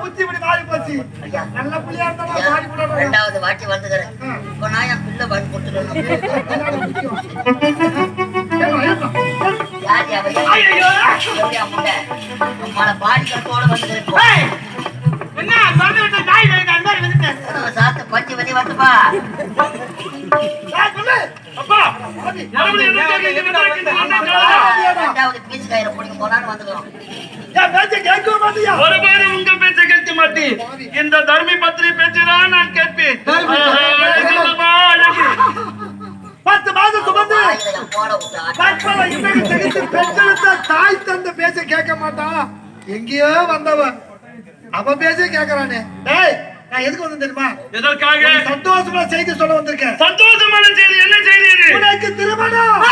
புத்தி இப்படி மாறி போச்சு. நல்ல பிள்ளையா இருந்தா மாறி போறோம். ரெண்டாவது வாட்டி வந்துக்கிறேன். இப்போ நான் என் பிள்ளை பண்ணி கொடுத்துருவேன். யார் யாவையா நம்மள பாடிக்கத்தோட வந்துக்கிறேன். என்ன சொன்ன விட்ட நாய் வேணும் அந்த மாதிரி வந்துட்டேன். சாத்த பஞ்சு வெளியே வந்துப்பா. அப்பா ரெண்டாவது பீஸ் கயிறு பிடிக்கும் போனான்னு வந்துக்கிறோம். ஒரு பேரும் உங்க பேச்சை கேட்க மாட்டேன். இந்த தர்மி பத்திரி பேச்சுதான் நான் கேட்பேன். 10 மாதம் சுமந்து தாய் தந்த பேச்ச கேட்க மாட்டான். எங்கேயோ வந்தவன் அவன் பேச்ச கேட்கறானே. நான் எதுக்கு வந்து தெரியுமா? எதற்காக? சந்தோஷமான செய்தி சொல்ல வந்திருக்கேன். சந்தோஷமான செய்தி என்ன செய்தி? உனக்கு திருமணம்.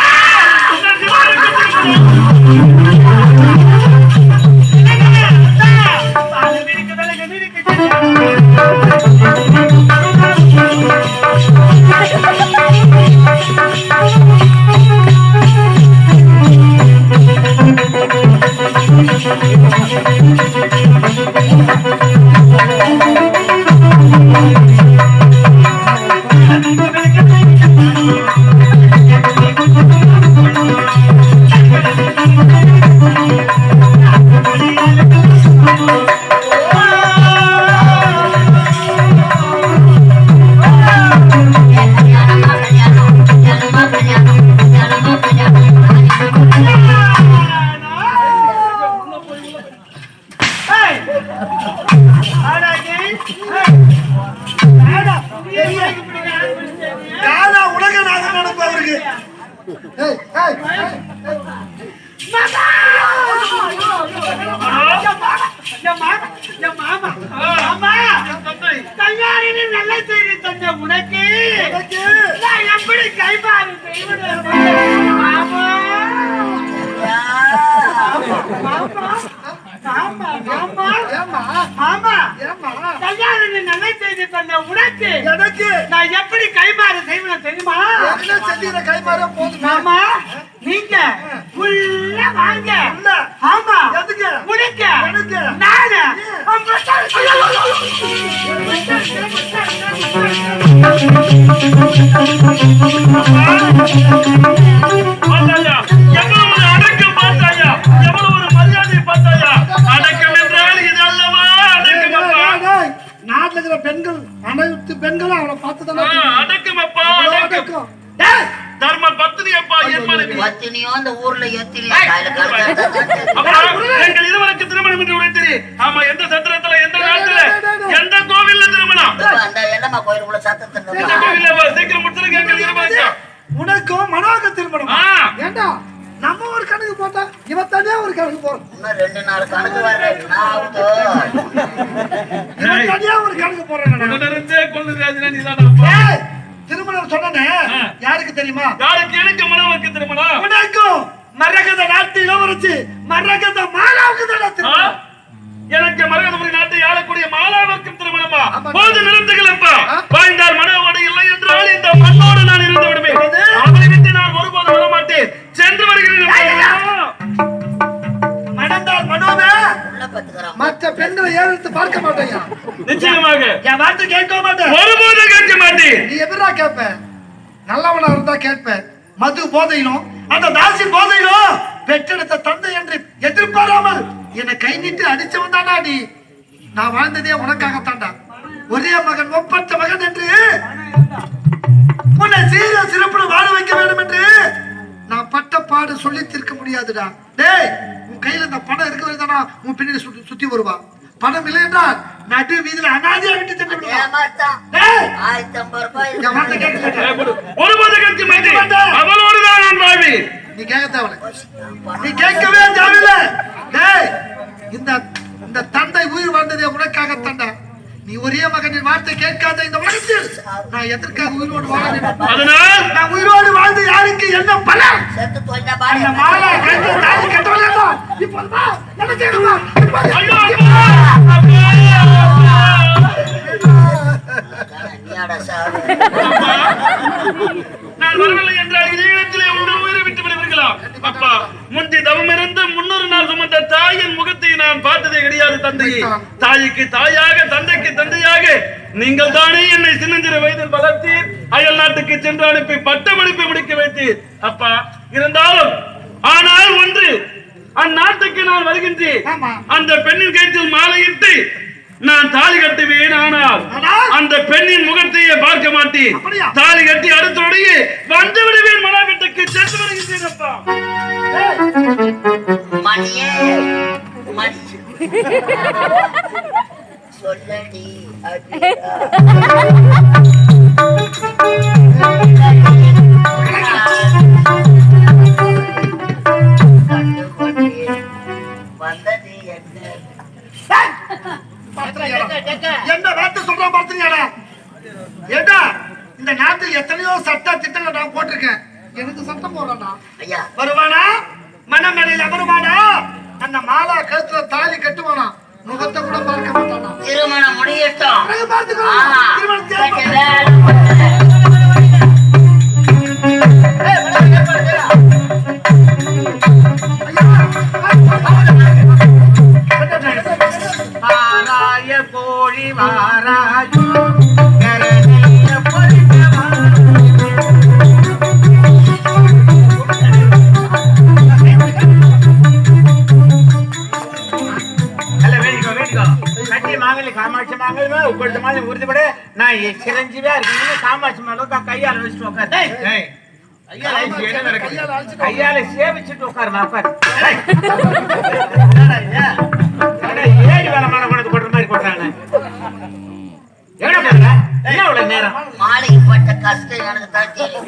பெண்கள் அனைத்து பெண்களும் அவனை பார்த்து தர்ம பத்தினி அப்பா என் மனைவி பத்தினியோ அந்த ஊர்ல எத்தினியோ எங்கள் இருவருக்கு திருமணம் என்று உரைத்தீர். ஆமா, எந்த சத்திரத்துல, எந்த நாட்டுல, எந்த கோவில்ல திருமணம்? அந்த எல்லம்மா கோயிலுக்குள்ள சத்திரத்துல இந்த கோவில்ல சீக்கிரம் முடிச்சிருங்க. எங்கள் இருவருக்கு உனக்கும் மனோக திருமணம். ஏண்டா நம்ம ஒரு கணக்கு போட்டா இவன் தனியா ஒரு கணக்கு போறோம். இன்னும் 2-4 கணக்கு வர இவன் தனியா ஒரு கணக்கு போறேன். திருமணம் சொன்னே யாருக்கு தெரியுமா? யாருக்கு? எனக்கு மனோவுக்கு திருமணம். உனக்கும் மரகத நாட்டு இளவரசி மரகத மாலாவுக்கு தான் திருமணம். எனக்கு மரகதபுரி நாட்டை ஆளக்கூடிய மாலாவுக்கு திருமணமா? போது நிறுத்துகளப்பா. வாழ்ந்தால் மனோவோடு இல்லை என்றால் இந்த மண்ணோடு நான் இருந்து விடுவேன். அவளை விட்டு நான் ஒருபோதும் விட மாட்டேன். சென்று வருகிறேன். மணந்தால் மனோவே மற்ற பெண்களை ஏறெடுத்து பார்க்க மாட்டேங்க. நிச்சயமாக என் வார்த்தை கேட்க மாட்டேன். ஒருபோதும் கேட்க மாட்டேன். நீ எப்படா கேட்ப? நல்லவனா இருந்தா கேட்ப. மது போதையிலும் அந்த தாசி போதையிலும் பெற்றெடுத்த தந்தை என்று எதிர்பாராமல் என்னை கை நீட்டு அடிச்சவன் தானா நீ? நான் வாழ்ந்ததே உனக்காகத்தாண்டா. ஒரே மகன் ஒப்பற்ற மகன் என்று உன்னை சீர சிறப்புடன் வாழ வைக்க வேண்டும் என்று நான் பட்ட பாடு சொல்லி தீர்க்க முடியாதுடா. டேய், உன் கையில இந்த பணம் இருக்க வரைதானா உன் பின்னாடி சுத்தி வருவா. பணம் இல்லை என்றால் நடு வீதியில அனாதையா விட்டு சென்று நீ கேட்க தேவை. நீ கேட்கவே தேவையில்லை. டேய், இந்த தந்தை உயிர் வாழ்ந்ததே உனக்காக தண்டா. நீ ஒரே மகனின் வார்த்தை கேட்காத இந்த உலகத்தில் நான் எதற்காக உயிரோடு வாழ வேண்டும்? அதனால் நான் உயிரோடு வாழ்ந்து யாருக்கு என்ன பலன்? அந்த மாலா கண்டு தாலி கட்டவளேடா. இப்ப வா, என்ன செய்யணுமா? ஐயோ நான் வரவில்லை என்றால் இதே இடத்திலே உங்கள் உயிரை விட்டு விடுவீர்களா? அப்பா, முந்தி தவம் இருந்து 300 நாள் சுமந்த தாயின் முகத்தை நான் பார்த்ததே கிடையாது தந்தையே, தாய்க்கு தாயாக தந்தைக்கு தந்தையாக நீங்கள் தானே என்னை சின்னஞ்சிறு வயதில் வளர்த்தீர், அயல் நாட்டுக்கு சென்று அனுப்பி பட்டமளிப்பை முடிக்க வைத்தீர். அப்பா, இருந்தாலும் ஆனால் ஒன்று, அந்நாட்டுக்கு நான் வருகின்றேன். அந்த பெண்ணின் கயிற்றில் மாலையிட்டு நான் தாலி கட்டுவேன். ஆனால் அந்த பெண்ணின் முகத்தையே பார்க்க மாட்டேன். தாலி கட்டி அடுத்தோடையே வந்து விடுவேன். மன வீட்டுக்கு சென்று வருகின்றேன். அப்பா மணியே மணி சொல்லடி வந்தது என்ன வார்த்தை சொல்றான் பார்த்தீங்களா? ஏடா, இந்த நாட்டில் எத்தனையோ சட்ட திட்டங்கள் நான் போட்டிருக்கேன். எனக்கு சட்டம் போடுறான்டா. ஐயா வருவானா? மனமேடையில் அமருவானா? அந்த மாலா கழுத்துல தாலி கட்டுவானா? முகத்தை கூட பார்க்க மாட்டானா? திருமணம் முடியட்டும். கோழி வாராயோ காமாட்சி மாங்கல்மா உங்கள்ட்ட மாதிரி உறுதிப்பட நான் சிரஞ்சீவியா இருக்கீங்க. காமாட்சி மாங்கல் கையால வச்சுட்டு உட்காரு. கையால சேவிச்சுட்டு உட்காருமா உட்காரு. ஏடி வேலை மன கொண்டு கொடுற மாதிரி கொடுறாங்க. நேரம் மாலைக்கு பட்ட கஷ்டம் எனக்கு தான் தெரியும்.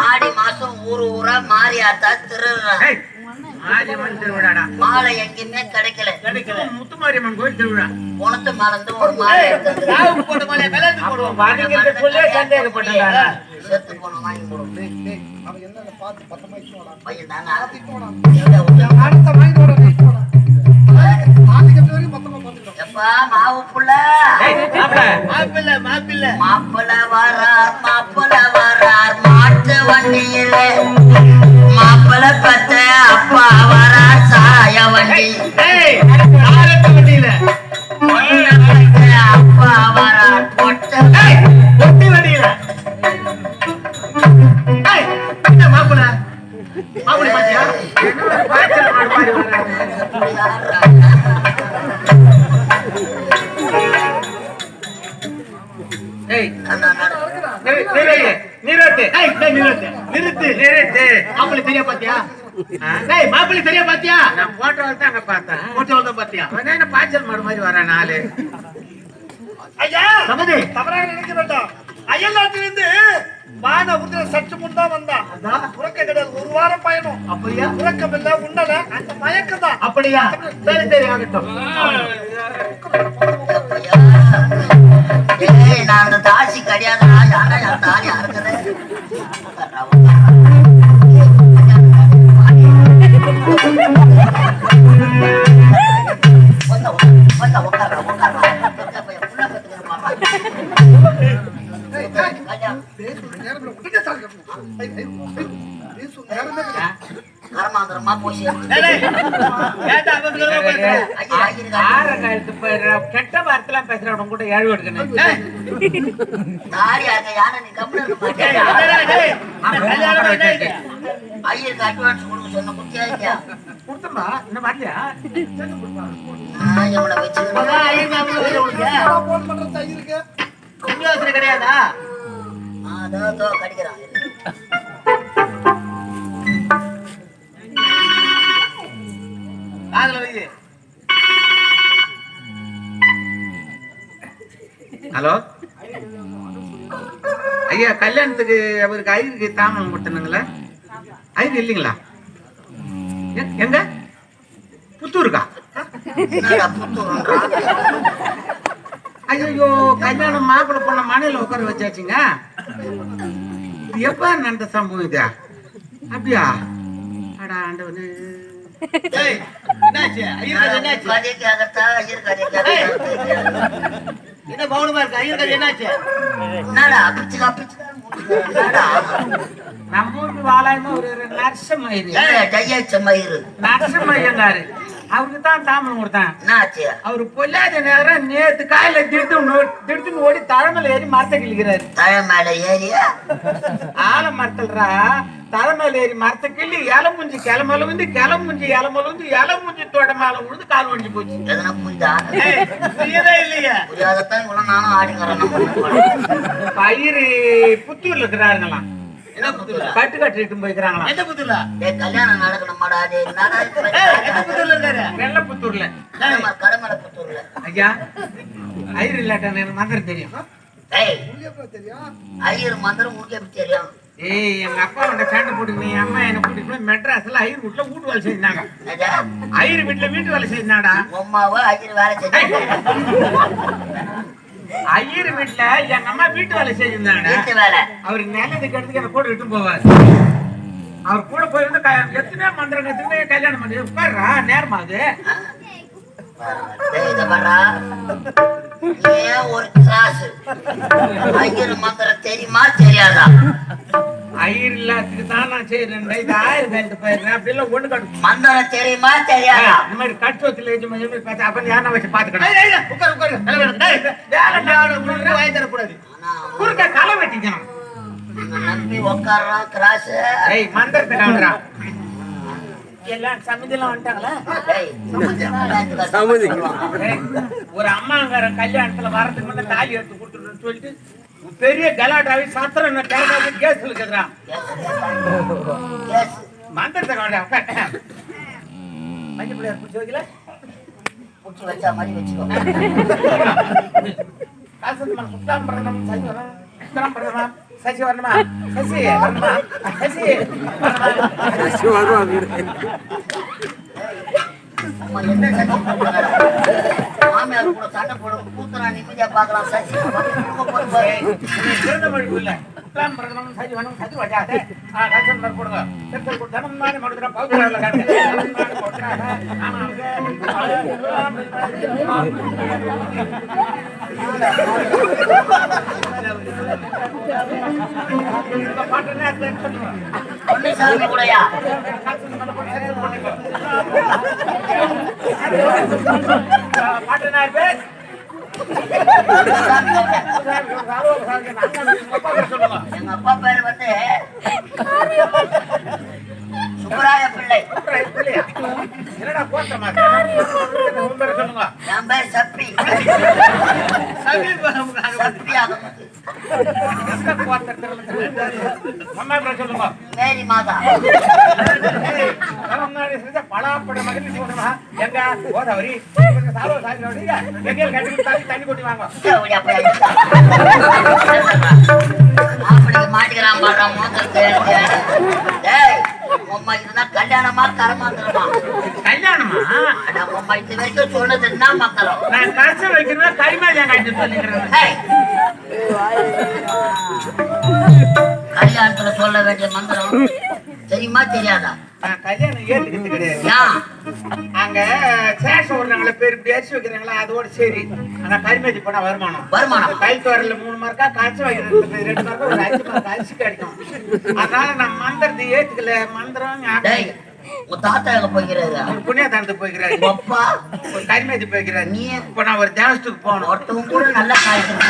ஆடி மாசம் ஊரு ஊரா மாறியாத்தா திருடுறாங்க. திருவிழாடா மாலை எங்கேயுமே கிடைக்கல. முத்துமாரியம்மன் கோயில் திருவிழா குணத்து மறந்து ஒரு மாலை எடுத்து செத்து போன வாங்கி போடுவோம். பையன் தானே எப்பா மாவு புள்ள மாப்பிள்ள வரார் மாட்டு வண்டியில மாப்பிள்ள பத்த அப்பா வரார் சாய வண்டி அப்பா வரார் பொட்ட வண்டியில மாப்பிள்ள பாத்தியா மாப்பிள்ளை சரியா பாத்தியா? நான் போட்டோல தான் அங்க பார்த்தேன். போட்டோல தான் பாத்தியா? என்ன பாய்ச்சல் மாடு மாதிரி வர நாலு. ஐயா சமதி தவறாக நினைக்க வேண்டாம். அயல் நாட்டிலிருந்து வான உதிர சற்று முன் தான் வந்தான். உறக்க கிடையாது, ஒரு வாரம் பயணம். அப்படியா? உறக்கம் இல்ல உண்ணல, அந்த மயக்கம் தான். அப்படியா? சரி சரி ஆகட்டும். நான் அந்த தாசி கிடையாதா? யாரா என் தாலி அறுக்குது? கரமாந்திரமா போச்சு. கெட்ட வார்த்தைலாம் பேசுறவங்க கூட ஏழு எடுக்கணும். ஐயருக்கு அட்வான்ஸ் கொடுக்க சொன்ன குட்டியா கொடுத்தமா இன்னும் வரலையா? வச்சுருக்க கிடையாதா? கடிக்கிறான். ஹலோ ஐயா, கல்யாணத்துக்கு அவருக்கு ஐயருக்கு தாமதம் கொடுத்தனுங்களா? ஐயர் இல்லைங்களா? எங்க புத்தூருக்கா? ஐயோ, கல்யாணம் மாப்பிள்ளை பொண்ண மனையில உட்கார வச்சாச்சுங்க. இது எப்ப நடந்த சம்பவம் இது? அப்படியா? அடா ஆண்டவனே, என்ன பவுனமா இருக்கு? ஐயர் என்னாச்சு? நம்ம ஊருக்கு வாழாம ஒரு நரசமயிறு நரசமயிறு நரசமயிறாரு அவருக்கு தான் தாமரம் கொடுத்தேன். என்ன ஆச்சு? அவரு பொல்லாத நேரம் நேத்து காலையில திடுத்துன்னு ஓடி தழமையில ஏறி மரத்தை கிழிக்கிறாரு. தழை மேல ஏறியா? ஆலமரத்துலரா தலைமையில ஏறி மரத்தை கிள்ளி இலை முஞ்சி கிளம்பல வந்து இலை முஞ்சி தோட மேல விழுந்து கால் ஒடிஞ்சு போச்சு. எதனா புரியுதா? புரியவே இல்லையா? புரியாதத்தான் இவ்வளவு நானும் ஆடிக்கிறேன். பயிர் புத்தூர்ல இருக்கிறாருங்களாம். என்ன புத்தூர்ல? கட்டு கட்டிட்டு போய்க்கிறாங்களாம். எந்த புத்தூர்ல? கல்யாணம் நடக்கணுமாடா? எந்த புத்தூர்ல இருக்காரு? வெள்ள புத்தூர்ல. கடமலை புத்தூர்ல. ஐயா ஐயர் இல்லாட்ட எனக்கு மந்திரம் தெரியும். ஐயர் மந்திரம் உங்களுக்கு எப்படி தெரியும்? ஏய் எங்க அப்பா உன்னை சண்டை போட்டு நீ அம்மா என்ன கூட்டிட்டு போய் மெட்ராஸ்ல ஐயர் வீட்டுல வீட்டு வேலை செஞ்சாங்க. ஐயர் வீட்டுல வீட்டு வேலை செஞ்சாடா. அம்மாவா ஐயர் வேலை செஞ்சாங்க? ஐயர் வீட்டுல எங்க அம்மா வீட்டு வேலை செஞ்சிருந்தாங்க. வீட்டு வேலை. அவரு நிலத்துக்கு எடுத்துக்கு என்ன கூட விட்டு போவாரு. அவர் கூட போயிருந்து எத்தனையோ மந்திரம் எத்தனையோ கல்யாணம் பண்ணி உட்கார்றா நேரமா அது. ஒரு கிளாஸ் ஐயர் மந்திரம் தெரியுமா தெரியாதா? ஐயர் இல்லாததுக்கு தான் நான் செய்யறேன். இது ஆயிரம் கழித்து போயிடுறேன் அப்படிலாம் ஒண்ணு கட்டு. மந்திரம் தெரியுமா தெரியாதா? இந்த மாதிரி கட்டுவத்தில் அப்ப யாரை வச்சு பாத்துக்கணும். வாய் தரக்கூடாது. குறுக்க களை வெட்டிக்கணும். நம்பி உட்கார்றான் கிளாஸ். மந்திரத்தை காணுறான். எல்லாம் சமிதிலாம் வந்துட்டாங்களா? ஒரு அம்மாங்கிற கல்யாணத்துல வரதுக்கு முன்ன தாலி எடுத்து கொடுத்துட்டு சொல்லிட்டு பெரிய கலாட்டாவே சாத்திரம் கேஸ் இருக்குறான். மந்திரத்தை காணுறா. மஞ்சள் பிள்ளையார் பிடிச்சி வைக்கல பிடிச்சி வச்சா மாதிரி வச்சுக்கோ. சுத்தம் பண்ணணும் சுத்தம் பண்ணணும். சசி வரணுமா? சசி வரணுமா? சசி மாமியார் கூட சண்டை போடும் கூத்துறா நிம்மதியா பாக்கலாம். சசி சாமி கூடயா பாட்டனார் பேர் எங்க அப்பா பேரு வந்து சுப்பராய பிள்ளை. என்னடா போட்டமா சொல்லுங்க. என் பேர் சப்பி. சொல்லுங்க. மேரி மாதா. பலாப்பட மகிழ்ச்சி சொல்றா. எங்க கோதாவரி தண்ணி கொட்டி வாங்க. மாட்டிக்கிறான் பாடுறான் மூத்தத்தை. உம்மா இதுதான் கல்யாணமா கரமாந்திரமா? கல்யாணமா? உம்மா இது வரைக்கும் சொன்னது என்ன மக்களும்? நான் கரைச்சல் வைக்கிறேன் கைமாதிரி காய்ச்சி சொல்லிக்கிறேன். கல்யாணத்துல சொல்ல வேண்டிய மந்திரம் தெரியுமா தெரியாதா? கல்யாணம் ஏத்துக்கிட்டு கிடையாது. அங்க சேஷம் விடுறாங்களே பேர் இப்படி அரிசி வைக்கிறாங்களா அதோட சரி. ஆனா கரிமேதி போனா வருமானம் கைத்து வரல 3 மார்க்கா காய்ச்சி வைக்கிறது 2 மார்க்கா ஒரு 5 மார்க் அரிசி கிடைக்கும். அதனால நான் மந்திரத்தை ஏத்துக்கல. மந்திரம் உன் தாத்தா எங்க போய்கிறாரு? புண்ணியதானத்துக்கு போய்கிறாரு. அப்பா ஒரு கரிமேதி போய்கிறாரு. நீ இப்ப நான் ஒரு தேவஸ்துக்கு போகணும். ஒருத்தவங்க கூட நல்ல காய்ச்சி புஷ்ப